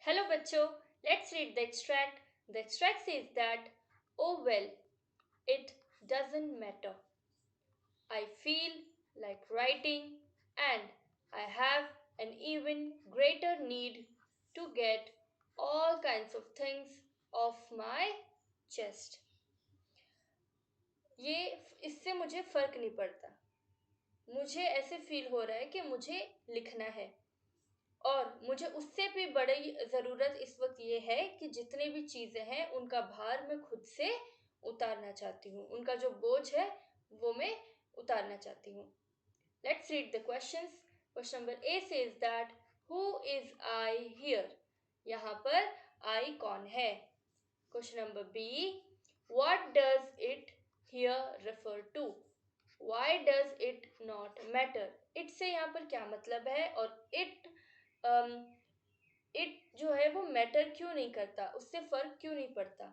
Hello बच्चों, let's read the extract. The extract says that, oh well, it doesn't matter. I feel like writing and I have an even greater need to get all kinds of things off my chest. ये इससे मुझे फर्क नहीं पड़ता. मुझे ऐसे feel हो रहा है कि मुझे लिखना है और मुझे उससे भी बड़ी ज़रूरत इस वक्त ये है कि जितनी भी चीज़ें हैं उनका भार मैं खुद से उतारना चाहती हूँ. उनका जो बोझ है वो मैं उतारना चाहती हूँ. Let's read the questions. Question number A says that who is I here? यहाँ पर I कौन है? Question number B, what does it here refer to? Why does it not matter? It से यहाँ पर क्या मतलब है और it जो है वो मैटर क्यों नहीं करता, उससे फर्क क्यों नहीं पड़ता.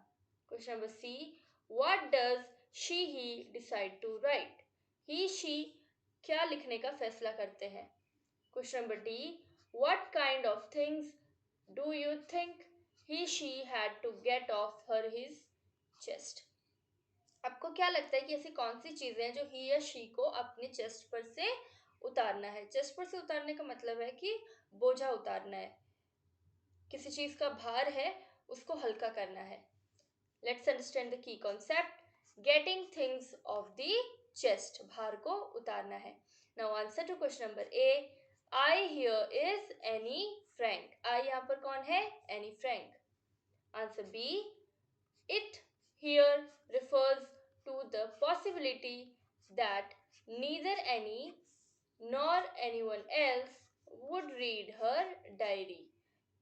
Question number C, what does she he decide to write? He she क्या लिखने का फैसला करते हैं. Question number D, what kind of things do you think he she had to get off her his chest? आपको क्या लगता है कि ऐसी कौन सी चीजें हैं जो ही या शी को अपने चेस्ट पर से उतारना है. चेस्ट पर से उतारने का मतलब है कि बोझा उतारना है, किसी चीज का भार है उसको हल्का करना है. Let's understand the key concept. Getting things off the chest, भार को उतारना है. Now answer to question number A, I here is Anne Frank. I यहाँ पर कौन है? Anne Frank. Answer B, it here refers to the possibility that neither Annie nor anyone else would read her diary.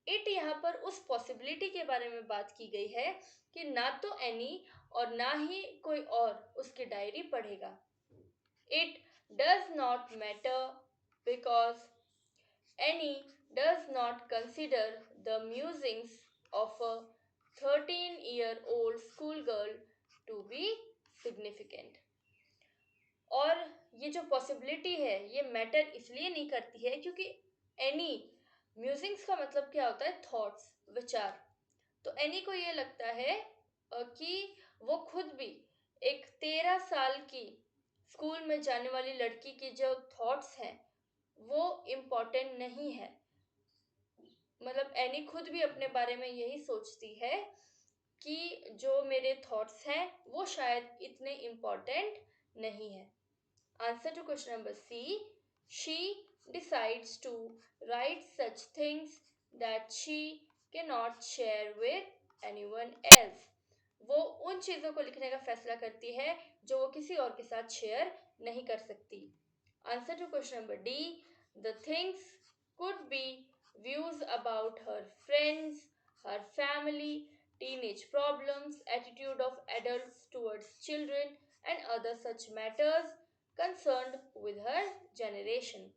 It यहाँ पर उस possibility के बारे में बात की गई है कि ना तो एनी और ना ही कोई और उसकी डायरी पढ़ेगा. It does not matter because any does not consider the musings of a 13-year-old schoolgirl to be significant. और ये जो पॉसिबिलिटी है ये मैटर इसलिए नहीं करती है क्योंकि एनी, म्यूजिंग्स का मतलब क्या होता है? थॉट्स, विचार. तो एनी को ये लगता है कि वो खुद भी एक 13 साल की स्कूल में जाने वाली लड़की की जो थॉट्स हैं वो इम्पोर्टेंट नहीं है. मतलब एनी खुद भी अपने बारे में यही सोचती है कि जो मेरे थॉट्स हैं वो शायद इतने इम्पोर्टेंट नहीं है. Answer to question number C, she decides to write such things that she can not share with anyone else. वो उन चीज़ों को लिखने का फैसला करती है जो वो किसी और के साथ शेयर नहीं कर सकती. Answer to question number D, the things could be views about her friends, her family, teenage problems, attitude of adults towards children, and other such matters concerned with her generation.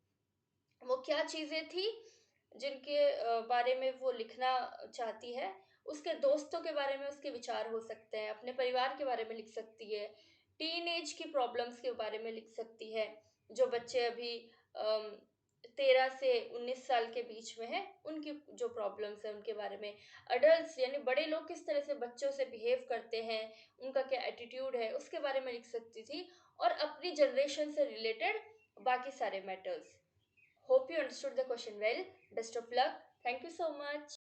वो क्या चीज़ें थी जिनके बारे में वो लिखना चाहती है? उसके दोस्तों के बारे में उसके विचार हो सकते हैं, अपने परिवार के बारे में लिख सकती है, टीनेज की प्रॉब्लम्स के बारे में लिख सकती है. जो बच्चे अभी 13 से 19 साल के बीच में हैं उनकी जो प्रॉब्लम्स हैं उनके बारे में. अडल्ट्स यानी बड़े लोग किस तरह से बच्चों से बिहेव करते हैं, उनका क्या एटीट्यूड है, उसके बारे में लिख सकती थी. और अपनी जनरेशन से रिलेटेड बाकी सारे matters. Hope you understood the question well. Best of luck. Thank you so much.